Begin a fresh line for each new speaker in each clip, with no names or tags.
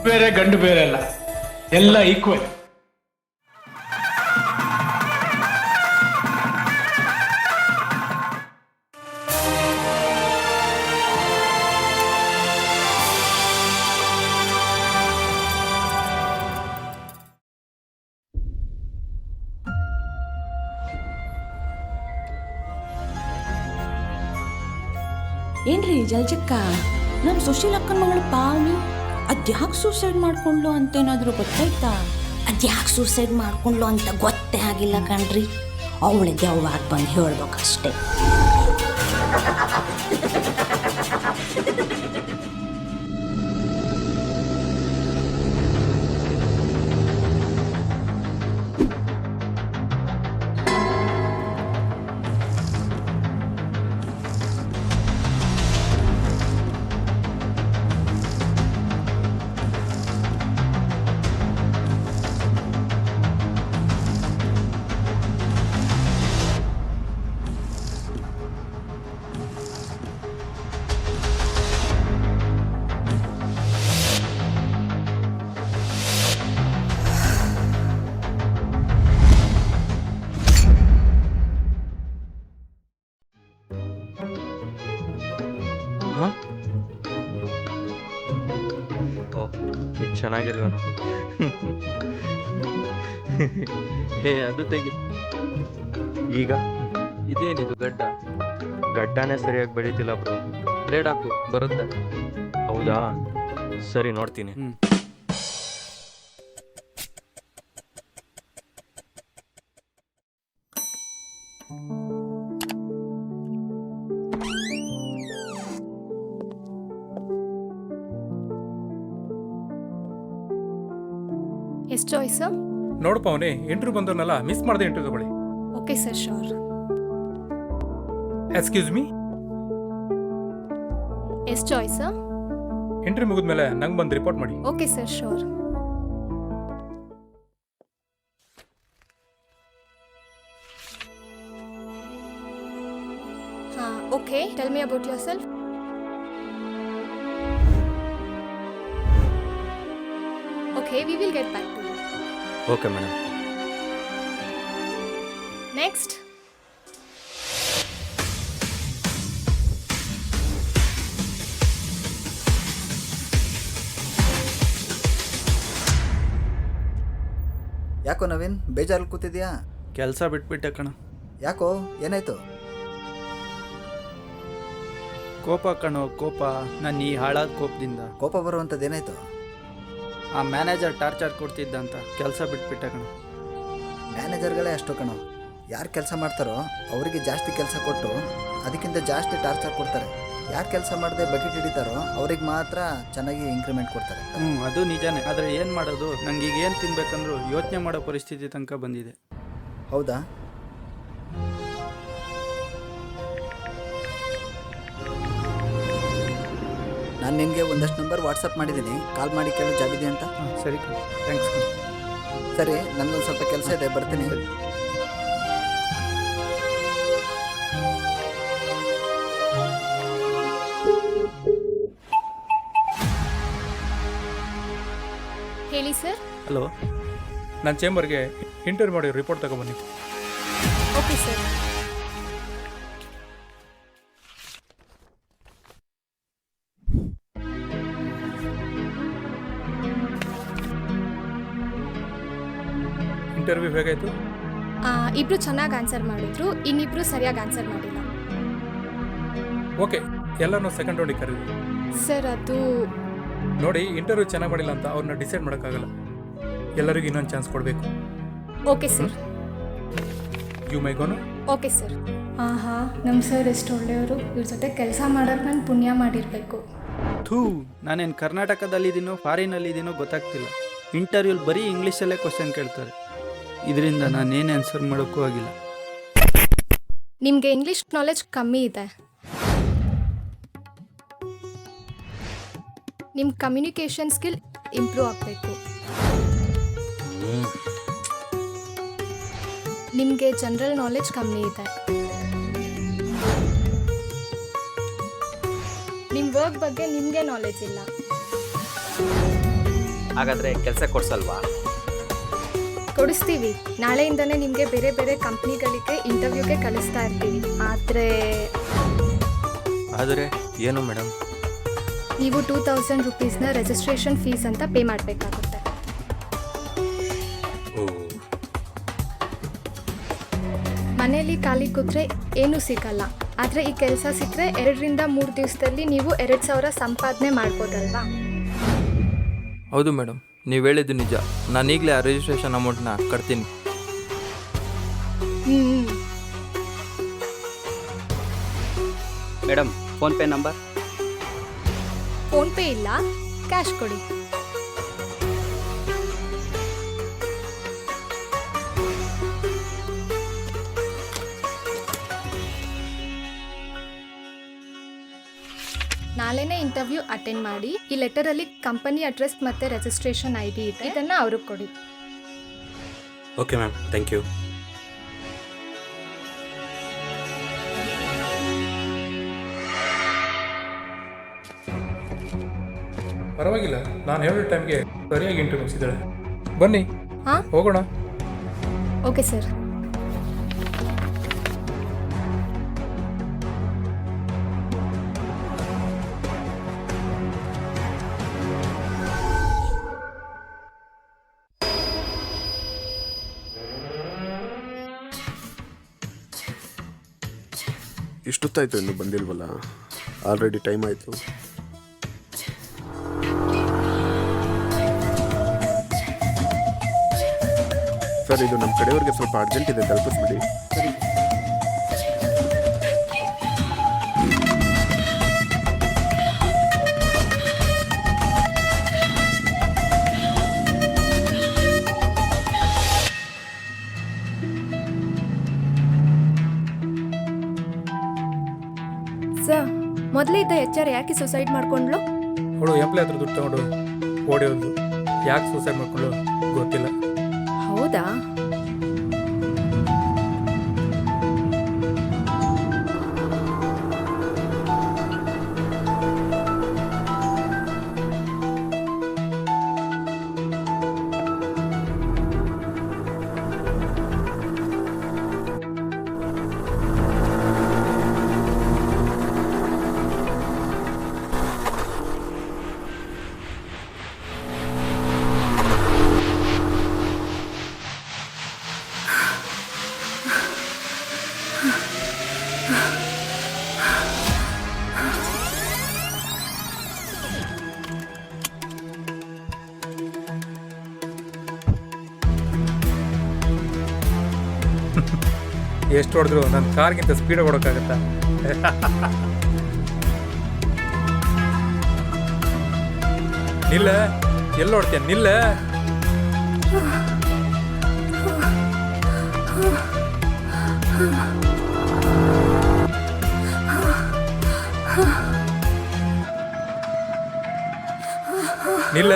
ಬೇರೆ ಗಂಡು ಬೇರೆ ಅಲ್ಲ, ಎಲ್ಲ ಈಕ್ವಲ್.
ಏನ್ರಿ ಜಲ್ಜಕ್ಕ, ನಮ್ಮ ಸುಶೀಲ್ ಅಕ್ಕನ ಮಗಳು ಪಾವನಿ ಅದ್ಯಾಕೆ ಸೂಸೈಡ್ ಮಾಡ್ಕೊಂಡ್ಲು ಅಂತೇನಾದರೂ ಗೊತ್ತಾಯ್ತಾ?
ಅದ್ಯಾಕೆ ಸೂಸೈಡ್ ಮಾಡ್ಕೊಂಡ್ಲು ಅಂತ ಗೊತ್ತೇ ಆಗಿಲ್ಲ ಕಣ್ರಿ. ಅವಳಿಗೆ ಅವಾಗ ಬಂದು ಹೇಳ್ಬೇಕಷ್ಟೇ.
ಚೆನ್ನಾಗಿಲ್ವ? ಅದು ತೆಗಿ. ಈಗ ಇದೇನಿದು ಗಡ್ಡನೇ ಸರಿಯಾಗಿ ಬೆಳೀತಿಲ್ಲ ಬ್ರೋ. ಬ್ಲೇಡ್ ಹಾಕು, ಬರುತ್ತೆ. ಹೌದಾ, ಸರಿ ನೋಡ್ತೀನಿ.
ಎಷ್ಟು ಚಾಯ್ಸ್?
ನೋಡಪ್ಪ ಅವನೇ ಇಂಟರ್ವ್ಯೂ ಬಂದವನಲ್ಲ, ಮಿಸ್ ಮಾಡದೆ ಇಂಟರ್ವ್ಯೂ ತಗೊಳ್ಳಿ.
Okay sir, sure.
Excuse me,
ಎಷ್ಟು ಚಾಯ್ಸ್?
ಇಂಟರ್ವ್ಯೂ ಮುಗಿದ್ಮೇಲೆ ನಂಗೆ ಬಂದು ರಿಪೋರ್ಟ್ ಮಾಡಿ.
Okay sir, sure. Okay, tell me about your self. Okay, we will get back to you.
Okay, madam.
Next.
ಯಾಕೋ ನವೀನ್, ಬೇಜಾರಲ್ಲಿ ಕೂತಿದ್ಯಾ?
ಕೆಲಸ ಬಿಟ್ಬಿಟ್ಟೆ ಕಣ.
ಯಾಕೋ, ಏನಾಯ್ತು?
ಕೋಪ ಕಣೋ, ಕೋಪ. ನನ್ನ ಈ ಹಾಳಾದ ಕೋಪದಿಂದ.
ಕೋಪ ಬರುವಂಥದ್ದು ಏನಾಯ್ತು?
ಆ ಮ್ಯಾನೇಜರ್ ಟಾರ್ಚರ್ ಕೊಡ್ತಿದ್ದ ಅಂತ ಕೆಲಸ ಬಿಟ್ಬಿಟ್ಟೆ ಕಣ.
ಮ್ಯಾನೇಜರ್ಗಳೇ ಅಷ್ಟು ಕಣೋ, ಯಾರು ಕೆಲಸ ಮಾಡ್ತಾರೋ ಅವರಿಗೆ ಜಾಸ್ತಿ ಕೆಲಸ ಕೊಟ್ಟು ಅದಕ್ಕಿಂತ ಜಾಸ್ತಿ ಟಾರ್ಚರ್ ಕೊಡ್ತಾರೆ. ಯಾರು ಕೆಲಸ ಮಾಡದೆ ಬಕೆಟ್ ಹಿಡಿತಾರೋ ಅವ್ರಿಗೆ ಮಾತ್ರ ಚೆನ್ನಾಗಿ ಇಂಕ್ರಿಮೆಂಟ್ ಕೊಡ್ತಾರೆ.
ಅದು ನಿಜಾನೇ. ಆದರೆ ಏನು ಮಾಡೋದು, ನಂಗೆ ಈಗ ಏನು ತಿನ್ಬೇಕಂದ್ರೂ ಯೋಚನೆ ಮಾಡೋ ಪರಿಸ್ಥಿತಿ ತನಕ ಬಂದಿದೆ.
ಹೌದಾ? ನಾನು ನಿನಗೆ ಒಂದಷ್ಟು ನಂಬರ್ ವಾಟ್ಸಪ್ ಮಾಡಿದ್ದೀನಿ, ಕಾಲ್ ಮಾಡಿ ಕೇಳೋ ಜಾಬ್ ಇದೆ ಅಂತ.
ಸರಿ ಕಣ, ಥ್ಯಾಂಕ್ಸ್ ಕಣ.
ಸರಿ, ನನಗೊಂದು ಸ್ವಲ್ಪ ಕೆಲಸ ಇದೆ, ಬರ್ತೀನಿ.
ಹೇಳಿ ಸರ್.
ಹಲೋ,
ನನ್ನ ಚೇಂಬರ್ಗೆ ಇಂಟರ್ವ್ಯೂ ಮಾಡಿ ರಿಪೋರ್ಟ್ ತಗೊಬನ್ನಿ.
Okay sir.
ಇಂಟರ್ವ್ಯೂ ಹೇಗಾಯಿತು?
ಇಬ್ರು ಚೆನ್ನಾಗಿ ಆನ್ಸರ್ ಮಾಡಿದ್ರು, ಇನ್ನಿಬ್ರು ಸರಿಯಾಗಿ ಆನ್ಸರ್ ಮಾಡಿಲ್ಲ.
ಓಕೆ, ಎಲ್ಲರೂ ಸೆಕೆಂಡ್ ರೌಂಡಿಗೆ ಕರೀರಿ.
ಸರ್ ಅದು
ನೋಡಿ, ಇಂಟರ್ವ್ಯೂ ಚೆನ್ನಾಗಿ ಮಾಡಿಲ್ಲ ಅಂತ ಅವ್ರನ್ನ ಡಿಸೈಡ್ ಮಾಡೋಕ್ಕಾಗಲ್ಲ. ಎಲ್ಲರಿಗೂ ಇನ್ನೊಂದು ಚಾನ್ಸ್ ಕೊಡಬೇಕು.
Okay sir.
You may go now.
Okay sir. ನಮ್ಮ ಸರ್ ಎಷ್ಟು ಒಳ್ಳೆಯವರು. ಇವ್ರ ಜೊತೆ ಕೆಲಸ ಮಾಡೋಕ್ಕೆ ನಾನು ಪುಣ್ಯ ಮಾಡಿರಬೇಕು.
ನಾನೇನು ಕರ್ನಾಟಕದಲ್ಲಿದ್ದೀನೋ ಫಾರಿನಲ್ಲಿದ್ದೀನೋ ಗೊತ್ತಾಗ್ತಿಲ್ಲ. ಇಂಟರ್ವ್ಯೂಲಿ ಬರೀ ಇಂಗ್ಲೀಷಲ್ಲೇ ಕ್ವಶನ್ ಕೇಳ್ತಾರೆ. ಇದರಿಂದ ನಾನೇನು ಆನ್ಸರ್ ಮಾಡೋಕ್ಕೂ ಆಗಿಲ್ಲ.
ನಿಮಗೆ ಇಂಗ್ಲೀಷ್ ನಾಲೆಜ್ ಕಮ್ಮಿ ಇದೆ. ನಿಮ್ಮ ಕಮ್ಯುನಿಕೇಷನ್ ಸ್ಕಿಲ್ ಇಂಪ್ರೂವ್ ಆಗಬೇಕು. ನಿಮಗೆ ಜನರಲ್ ನಾಲೆಜ್ ಕಮ್ಮಿ ಇದೆ. ನಿಮ್ಮ ವರ್ಕ್ ಬಗ್ಗೆ ನಿಮಗೆ ನಾಲೆಜ್ ಇಲ್ಲ.
ಹಾಗಾದರೆ ಕೆಲಸ ಕೊಡ್ಸಲ್ವಾ?
ಕೊಡಿಸ್ತೀವಿ. ನಾಳೆಯಿಂದನೇ ನಿಮಗೆ ಬೇರೆ ಬೇರೆ ಕಂಪ್ನಿಗಳಿಗೆ ಇಂಟರ್ವ್ಯೂಗೆ ಕಳಿಸ್ತಾ ಇರ್ತೀವಿ.
ಆದರೆ ಏನು ಮೇಡಮ್?
ನೀವು 2000 ರುಪೀಸ್ನ ರಿಜಿಸ್ಟ್ರೇಷನ್ ಫೀಸ್ ಅಂತ ಪೇ ಮಾಡಬೇಕಾಗುತ್ತೆ. ಮನೆಯಲ್ಲಿ ಖಾಲಿ ಕೂತ್ರೆ ಏನೂ ಸಿಗಲ್ಲ. ಆದರೆ ಈ ಕೆಲಸ ಸಿಕ್ಕರೆ 2 ರಿಂದ 3 ದಿವಸದಲ್ಲಿ ನೀವು 2000 ಸಂಪಾದನೆ ಮಾಡ್ಬೋದಲ್ವಾ?
ಹೌದು ಮೇಡಮ್, ನೀವು ಹೇಳಿದ್ದು ನಿಜ. ನಾನೀಗಲೇ ಆ ರಿಜಿಸ್ಟ್ರೇಷನ್ ಅಮೌಂಟ್ನ ಕಟ್ತೀನಿ.
Madam, PhonePe number?
ಫೋನ್ಪೇ ಇಲ್ಲ, ಕ್ಯಾಶ್ ಕೊಡಿ. ನಾಳೆನೇ ಇಂಟರ್ವ್ಯೂ ಅಟೆಂಡ್ ಮಾಡಿ. ಈ ಲೆಟರಲ್ಲಿ ಕಂಪನಿ ಅಡ್ರೆಸ್ ಮತ್ತು ರಿಜಿಸ್ಟ್ರೇಷನ್ ID ಇದೆ, ಇದನ್ನು ಅವ್ರಿಗೆ ಕೊಡಿ.
Okay ma'am, thank you.
ಪರವಾಗಿಲ್ಲ, ನಾನು ಹೇಳಿದ ಟೈಮ್ಗೆ ಸರಿಯಾಗಿ ಇಂಟರ್ವ್ಯೂ ಮುಗಿಸಿದ್ದಾಳೆ. ಬನ್ನಿ
ಹಾಂ,
ಹೋಗೋಣ.
Okay sir.
ಇಷ್ಟೊತ್ತಾಯಿತು ಇನ್ನೂ ಬಂದಿಲ್ವಲ್ಲ? ಆಲ್ರೆಡಿ ಟೈಮ್ ಆಯಿತು. ಸರ್, ಇದು ನಮ್ಮ ಕಡೆಯವ್ರಿಗೆ ಸ್ವಲ್ಪ ಅರ್ಜೆಂಟ್ ಇದೆ, ತಲುಪಿಸ್ಬಿಡಿ.
ಸರ್, ಮೊದಲೇ ಇದ್ದ HR ಯಾಕೆ ಸುಸೈಡ್ ಮಾಡ್ಕೊಂಡ್ಲು?
ಅವಳು ಎಂಪ್ಲಾಯ್ ಹತ್ರ ದುಡ್ಡು ತಗೊಂಡು ಓಡಿಯೋದು. ಯಾಕೆ ಸೂಸೈಡ್ ಮಾಡ್ಕೊಂಡು ಗೊತ್ತಿಲ್ಲ.
ಹೌದಾ?
ಎಷ್ಟು ಹೊಡೆದ್ರು ನನ್ನ ಕಾರ್ಗಿಂತ ಸ್ಪೀಡಾಗಿ ಹೊಡೋಕ್ಕಾಗತ್ತಾ? ನಿಲ್ಲ, ಎಲ್ಲ ಹೊಡ್ತೀಯ? ನಿಲ್ಲ. ನಿಲ್ಲ.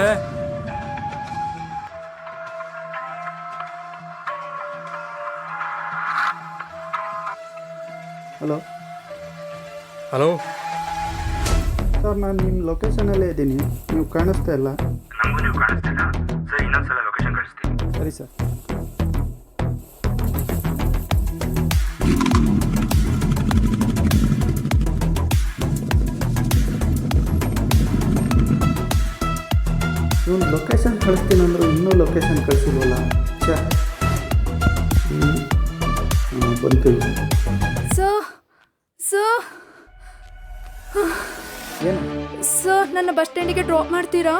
ಹಲೋ
ಹಲೋ
ಸರ್, ನಾನು ನಿಮ್ಮ ಲೊಕೇಶನಲ್ಲೇ ಇದ್ದೀನಿ. ನೀವು ಕಾಣಿಸ್ತಾ ಇಲ್ಲ.
ನಮಗೂ ನೀವು ಕಾಣಿಸ್ತಿಲ್ಲ ಸರ್. ಇನ್ನೊಂದ್ಸಲ ಲೊಕೇಶನ್ ಕಳಿಸ್ತೀನಿ.
ಸರಿ ಸರ್. ಇವನು ಲೊಕೇಶನ್ ಕಳಿಸ್ತೀನಿ ಅಂದರು, ಇನ್ನೂ ಲೊಕೇಶನ್ ಕಳಿಸಿಲ್ವಲ್ಲ. ಬಂತು. ಏನು
ಸರ್, ನನ್ನ ಬಸ್ ಸ್ಟ್ಯಾಂಡಿಗೆ ಡ್ರಾಪ್ ಮಾಡ್ತೀರಾ?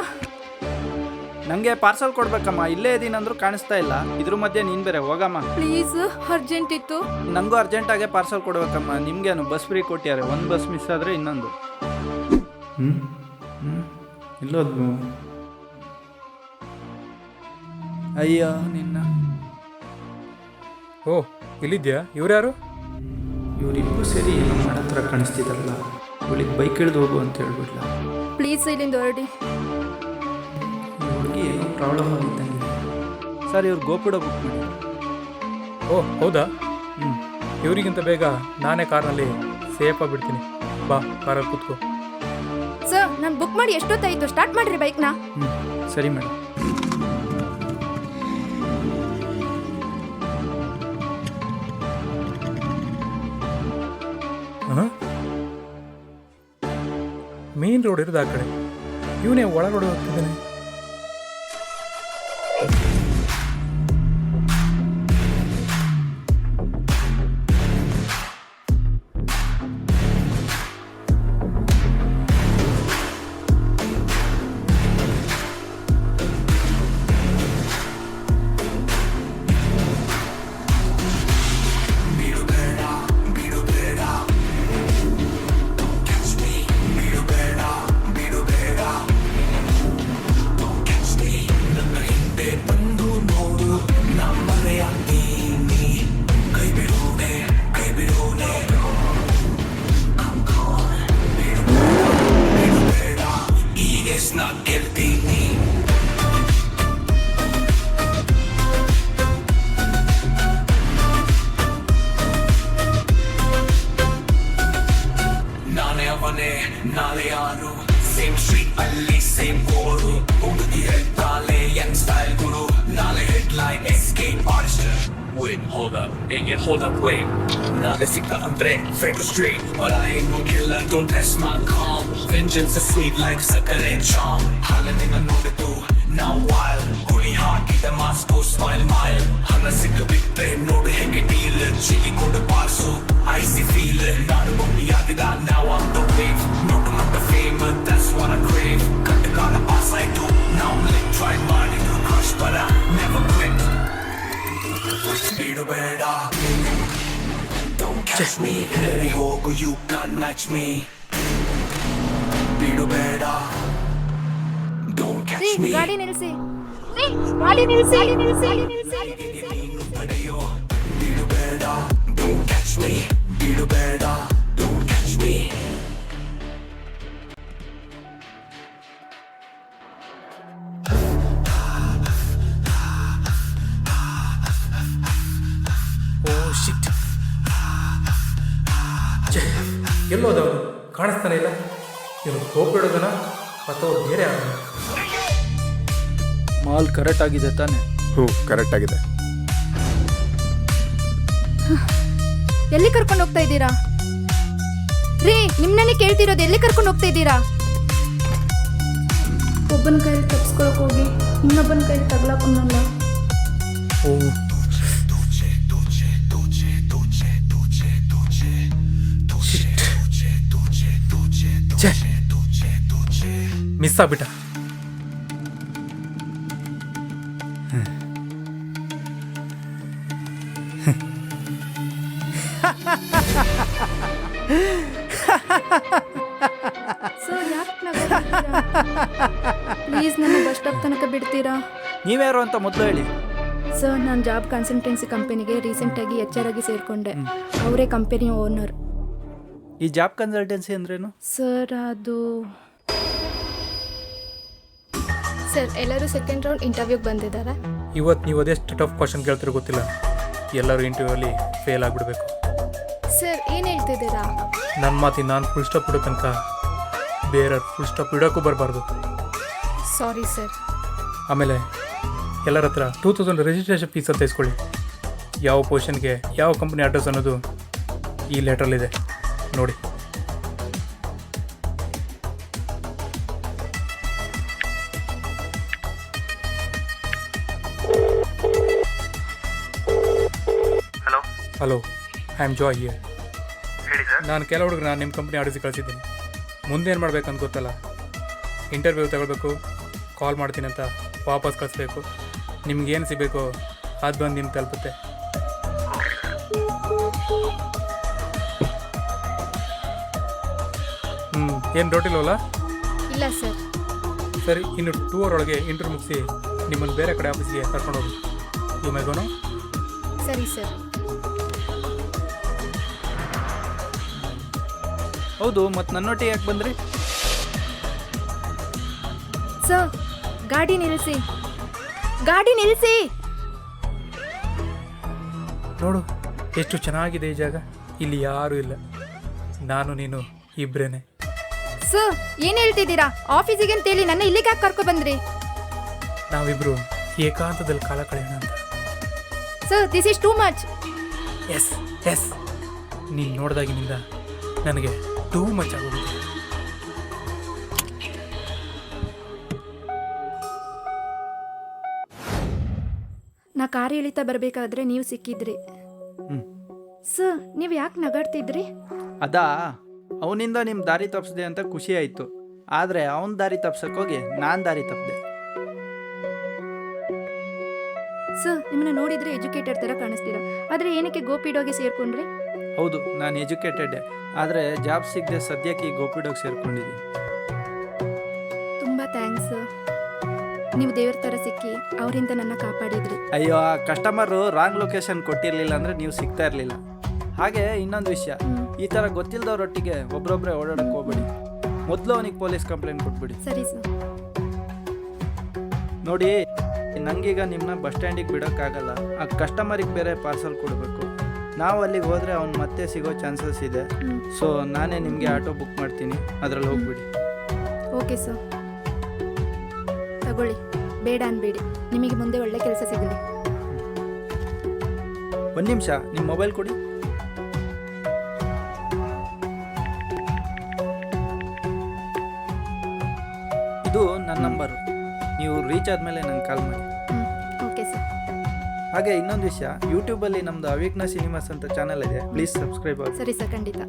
ನನಗೆ ಪಾರ್ಸಲ್ ಕೊಡ್ಬೇಕಮ್ಮ. ಇಲ್ಲೇ ಇದ್ದೀನಿ ಅಂದರೂ ಕಾಣಿಸ್ತಾ ಇಲ್ಲ. ಇದ್ರ ಮಧ್ಯೆ ನೀನು ಬೇರೆ ಹೋಗಮ್ಮ.
ಪ್ಲೀಸ್, ಅರ್ಜೆಂಟ್ ಇತ್ತು.
ನನಗೂ ಅರ್ಜೆಂಟಾಗೆ ಪಾರ್ಸಲ್ ಕೊಡ್ಬೇಕಮ್ಮ. ನಿಮಗೇನು ಬಸ್ ಫ್ರೀ ಕೊಟ್ಟಿದ್ದಾರೆ. ಒಂದು ಬಸ್ ಮಿಸ್ ಆದರೆ ಇನ್ನೊಂದು. ಇಲ್ಲೋದು. ಅಯ್ಯೋ ನಿನ್ನ.
ಓ, ಇಲ್ಲಿದ್ಯಾ? ಇವ್ರು ಯಾರು?
ಇವರಿಬ್ಬರು ಸೇರಿ ಏನೋ ಮಾಡೋ ಥರ ಕಾಣಿಸ್ತಿದ್ದಾರಲ್ಲ. ಇವಳಿಗೆ ಬೈಕ್ ಇಳಿದು ಹೋಗು ಅಂತ ಹೇಳ್ಬಿಡ್ಲ.
ಪ್ಲೀಸ್ ಇಲ್ಲಿಂದ ಹೊರಡಿ.
ಹುಡುಗಿ ಏನೋ ಪ್ರಾಬ್ಲಮ್ ಆಗಿದ್ದಂಗೆ. ಸರ್, ಇವ್ರು ಗೋಪುಡ ಬುಕ್ ಮಾಡಿ.
ಓ ಹೌದಾ? ಇವರಿಗಿಂತ ಬೇಗ ನಾನೇ ಕಾರ್ನಲ್ಲಿ ಸೇಫಾಗಿ ಬಿಡ್ತೀನಿ. ಬಾ, ಕಾರಲ್ಲಿ ಕೂತ್ಕೋ.
ಸರ್, ನಾನು ಬುಕ್ ಮಾಡಿ ಎಷ್ಟೊತ್ತಾಯಿತು? ಸ್ಟಾರ್ಟ್ ಮಾಡಿರಿ ಬೈಕ್ನ.
ಸರಿ ಮೇಡಮ್.
ಮೇನ್ ರೋಡ್ ಇರೋದು ಆ ಕಡೆ, ಇವನೇ ಒಳಗಡೆ ಹೋಗ್ತಿದ್ದಾನೆ.
ಗಾಡಿ ನಿಲ್ಸಿ, ಗಾಡಿ ನಿಲ್ಸಿ, ನಿಲ್ಸಿ.
ಓ ಶಿಟ್, ಎಲ್ಲೋದವನು ಕಾಣಿಸ್ತಾನೆ ಇಲ್ಲ. ಇವನು ಹೋಗ್ಬಿಡೋದನ ಅಥವಾ ಬೇರೆ ಆಗೋಣ.
ಮಾಲ್ ಕರೆಕ್ಟ್ ಆಗಿದೆ ತಾನೆ?
ಹ್ಞೂ ಕರೆಕ್ಟ್ ಆಗಿದೆ.
ಎಲ್ಲಿ ಕರ್ಕೊಂಡು ಹೋಗ್ತಾ ಇದ್ದೀರಾ ರೀ? ನಿಮ್ಮನ್ನೇ ಕೇಳ್ತಿರೋದು, ಎಲ್ಲಿ ಕರ್ಕೊಂಡು ಹೋಗ್ತಾ ಇದ್ದೀರಾ? ಒಬ್ಬನ ಕೈಲಿ ತಪ್ಸ್ಕೊಳಕ್ ಹೋಗಿ ಇನ್ನೊಬ್ಬನ ಕೈಲಿ ತಗ್ಲಾಕೊಂಡಲ್ಲ.
ಓ ಮಿಸ್ ಆಗ್ಬಿಟ್ಟ.
ಸರ್ ಯಾಕೆ ಪ್ಲೀಸ್ ನನ್ನ ಬಸ್ ಸ್ಟಾಪ್ ತನಕ ಬಿಡ್ತೀರಾ?
ನೀವ್ಯಾರು ಅಂತ ಮೊದಲು ಹೇಳಿ.
ಸರ್ ನಾನು ಜಾಬ್ ಕನ್ಸಲ್ಟೆನ್ಸಿ ಕಂಪನಿಗೆ ರೀಸೆಂಟಾಗಿ HR ಆಗಿ ಸೇರಿಕೊಂಡೆ. ಅವರೇ ಕಂಪನಿ ಓನರ್.
ಈ ಜಾಬ್ ಕನ್ಸಲ್ಟೆನ್ಸಿ ಅಂದ್ರೇನು?
ಸರ್ ಅದು ಸರ್ ಎಲ್ಲರೂ ಸೆಕೆಂಡ್ ರೌಂಡ್ ಇಂಟರ್ವ್ಯೂಗೆ ಬಂದಿದ್ದಾರೆ.
ಇವತ್ತು ನೀವು ಅದೆಷ್ಟು ಟಫ್ ಕ್ವಶನ್ ಕೇಳ್ತಿರೋ ಗೊತ್ತಿಲ್ಲ. ಎಲ್ಲರೂ ಇಂಟರ್ವ್ಯೂವಲ್ಲಿ ಫೇಲ್ ಆಗಿಬಿಡ್ಬೇಕು.
ಸರ್ ಏನು ಹೇಳ್ತಿದ್ದೀರಾ?
ನನ್ನ ಮಾತಿನ ನಾನು ಫುಲ್ ಸ್ಟಾಪ್ ಇಡೋ ತನಕ ಬೇರೆ ಫುಲ್ ಸ್ಟಾಪ್ ಇಡೋಕ್ಕೂ ಬರಬಾರ್ದು.
Sorry sir.
ಆಮೇಲೆ ಎಲ್ಲರ ಹತ್ರ 2000 ರಿಜಿಸ್ಟ್ರೇಷನ್ ಫೀಸ್ ಅಂತ ಇಸ್ಕೊಳ್ಳಿ. ಯಾವ ಪೊಸಿಷನ್ಗೆ ಯಾವ ಕಂಪ್ನಿ ಅಡ್ರೆಸ್ ಅನ್ನೋದು ಈ ಲೆಟ್ರಲ್ಲಿದೆ ನೋಡಿ.
Hello
hello, I am Joy here.
ಹೇಳಿ ಸರ್.
ನಾನು ಕೆಲವು ಹುಡುಗರು ನಿಮ್ಮ ಕಂಪ್ನಿ ಆಡಿಸಿ ಕಳಿಸಿದ್ದೀನಿ. ಮುಂದೆ ಏನು ಮಾಡಬೇಕಂತ ಗೊತ್ತಲ್ಲ. ಇಂಟರ್ವ್ಯೂ ತಗೊಳ್ಬೇಕು, ಕಾಲ್ ಮಾಡ್ತೀನಿ ಅಂತ ವಾಪಸ್ ಕಳಿಸ್ಬೇಕು. ನಿಮ್ಗೇನು ಸಿಗಬೇಕೋ ಅದು ಬಂದು ನಿಮ್ಗೆ ತಲುಪುತ್ತೆ. ಏನು ರೋಟಿಲ್ವಲ್ಲ?
ಇಲ್ಲ ಸರ್.
ಸರಿ, ಇನ್ನು 2 ಅವರ್ ಒಳಗೆ ಇಂಟರ್ವ್ಯೂ ಮುಗಿಸಿ ನಿಮ್ಮನ್ನು ಬೇರೆ ಕಡೆ ಆಫೀಸ್ಗೆ ಕರ್ಕೊಂಡು ಹೋಗಿ. You may go now?
ಸರಿ ಸರ್.
ಹೌದು, ಮತ್ತು ನನ್ನೊಟ್ಟಿಗೆ ಯಾಕೆ ಬಂದ್ರಿ?
ಸರ್ ಗಾಡಿ ನಿಲ್ಲಿಸಿ, ಗಾಡಿ ನಿಲ್ಲಿಸಿ.
ನೋಡು ಎಷ್ಟು ಚೆನ್ನಾಗಿದೆ ಈ ಜಾಗ. ಇಲ್ಲಿ ಯಾರೂ ಇಲ್ಲ, ನಾನು ನೀನು ಇಬ್ಬರೇನೆ.
ಸರ್ ಏನು ಹೇಳ್ತಿದ್ದೀರಾ? ಆಫೀಸಿಗೆ ಅಂತೇಳಿ ನನ್ನ ಇಲ್ಲಿಗೆ ಯಾಕೆ ಕರ್ಕೊ ಬಂದ್ರಿ?
ನಾವಿಬ್ಬರು ಏಕಾಂತದಲ್ಲಿ ಕಾಲ ಕಳೆಯೋಣ ಅಂತ.
Sir this is too much.
Yes yes, ನೀನು ನೋಡಿದಾಗಿನಿಂದ ನನಗೆ ಟೂ ಮಚ್ ಆಗೋಗಿದೆ.
ನಾ ಕಾರ್ ಇಳಿತಾ ಬರಬೇಕಾದ್ರೆ ನೀವು ಸಿಕ್ಕಿದ್ರಿ.
ಹ್ಞೂ
ಸರ್ ನೀವು ಯಾಕೆ ನಗಾಡ್ತಿದ್ರಿ?
ಅದಾ, ಅವನಿಂದ ನಿಮ್ಮ ದಾರಿ ತಪ್ಪಿಸಿದೆ ಅಂತ ಖುಷಿ ಆಯಿತು. ಆದರೆ ಅವನ ದಾರಿ ತಪ್ಸೋಕ್ಕೋಗಿ ನಾನು ದಾರಿ ತಪ್ಪಿದೆ.
ಸರ್ ನಿಮ್ಮನ್ನ ನೋಡಿದ್ರೆ ಎಜುಕೇಟೆಡ್ ಥರ ಕಾಣಿಸ್ತೀರಾ, ಆದರೆ ಏನಕ್ಕೆ ಗೋಪಿಡೋಗೆ ಸೇರ್ಕೊಂಡ್ರಿ?
ಹೌದು, ನಾನು ಎಜುಕೇಟೆಡ್ಡೆ, ಆದರೆ ಜಾಬ್ ಸಿಗದೆ ಸದ್ಯಕ್ಕೆ ಈ ಗೋಪಿಡೋಗಿ ಸೇರ್ಕೊಂಡಿದ್ದೀನಿ.
ತುಂಬ ಥ್ಯಾಂಕ್ಸ್ ಸರ್, ನೀವು ದೇವ್ರ ಥರ ಸಿಕ್ಕಿ ಅವರಿಂದ ನನ್ನ ಕಾಪಾಡಿದ್ರಿ.
ಅಯ್ಯೋ, ಆ ಕಸ್ಟಮರು ರಾಂಗ್ ಲೊಕೇಶನ್ ಕೊಟ್ಟಿರಲಿಲ್ಲ ಅಂದರೆ ನೀವು ಸಿಗ್ತಾ ಇರಲಿಲ್ಲ. ಹಾಗೆ ಇನ್ನೊಂದು ವಿಷಯ, ಈ ಥರ ಗೊತ್ತಿಲ್ಲದವ್ರೊಟ್ಟಿಗೆ ಒಬ್ರೊಬ್ಬರೇ ಓಡಾಡಕ್ಕೆ ಹೋಗ್ಬೇಡಿ. ಮೊದಲು ಅವನಿಗೆ ಪೊಲೀಸ್ ಕಂಪ್ಲೇಂಟ್ ಕೊಟ್ಬಿಡಿ.
ಸರಿ ಸರ್.
ನೋಡಿ, ನಂಗೀಗ ನಿಮ್ಮನ್ನ ಬಸ್ ಸ್ಟ್ಯಾಂಡಿಗೆ ಬಿಡೋಕ್ಕಾಗಲ್ಲ. ಆ ಕಸ್ಟಮರಿಗೆ ಬೇರೆ ಪಾರ್ಸಲ್ ಕೊಡಬೇಕು. ನಾವು ಅಲ್ಲಿಗೆ ಹೋದರೆ ಅವ್ನು ಮತ್ತೆ ಸಿಗೋ ಚಾನ್ಸಸ್ ಇದೆ. ಸೊ ನಾನೇ ನಿಮಗೆ ಆಟೋ ಬುಕ್ ಮಾಡ್ತೀನಿ, ಅದರಲ್ಲಿ ಹೋಗ್ಬಿಡಿ.
ಓಕೆ ಸರ್, ತಗೊಳ್ಳಿ. ಬೇಡ ಅನ್ಬೇಡಿ, ನಿಮಗೆ ಮುಂದೆ ಒಳ್ಳೆ ಕೆಲಸ ಸಿಗಲಿ.
ಒಂದು ನಿಮಿಷ, ನಿಮ್ಮ ಮೊಬೈಲ್ ಕೊಡಿ. ಇದು ನನ್ನ ನಂಬರು. ನೀವು ರೀಚ್ ಆದಮೇಲೆ ನಂಗೆ ಕಾಲ್ ಮಾಡಿ.
Okay sir.
ಹಾಗೆ ಇನ್ನೊಂದು ವಿಷಯ, ಯೂಟ್ಯೂಬಲ್ಲಿ ನಮ್ಮದು ಅವಿಘ್ನ ಸಿನಿಮಾಸ್ ಅಂತ ಚಾನಲ್ ಇದೆ, ಪ್ಲೀಸ್ ಸಬ್ಸ್ಕ್ರೈಬ್ ಆಗಿ.
ಸರಿ ಸರ್, ಖಂಡಿತ.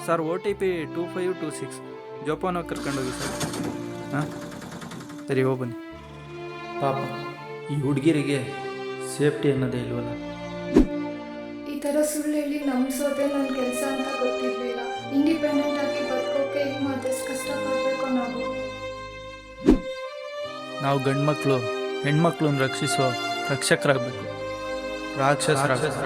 ಸರ್, OTP 2526 ಜೋಪಾನಾಗಿ ಕರ್ಕೊಂಡೋಗಿ ಸರ್. ಹಾಂ ಸರಿ, ಹೋಗಿ ಬನ್ನಿ. ಪಾಪ ಈ ಹುಡುಗಿರಿಗೆ ಸೇಫ್ಟಿ ಅನ್ನೋದೇ ಇಲ್ವಲ್ಲ.
ಈ ಥರ ಸುಳ್ಳು ಹೇಳಿ ನಂಬಿಸೋದೇ ನನ್ನ ಕೆಲಸ ಅಂತ ಗೊತ್ತಿರಲಿಲ್ಲ. ಇಂಡಿಪೆಂಡೆಂಟ್ ಆಗಿ ಬದುಕೋಕೆ ಈಗ ಮತ್ತೆಷ್ಟು ಕಷ್ಟಪಡಬೇಕು
ನಾವು ಗಂಡು ಮಕ್ಕಳು ಹೆಣ್ಮಕ್ಳನ್ನ ರಕ್ಷಿಸೋ ರಕ್ಷಕರಾಗಬೇಕು, ರಾಕ್ಷಸರಾಗಬೇಕು.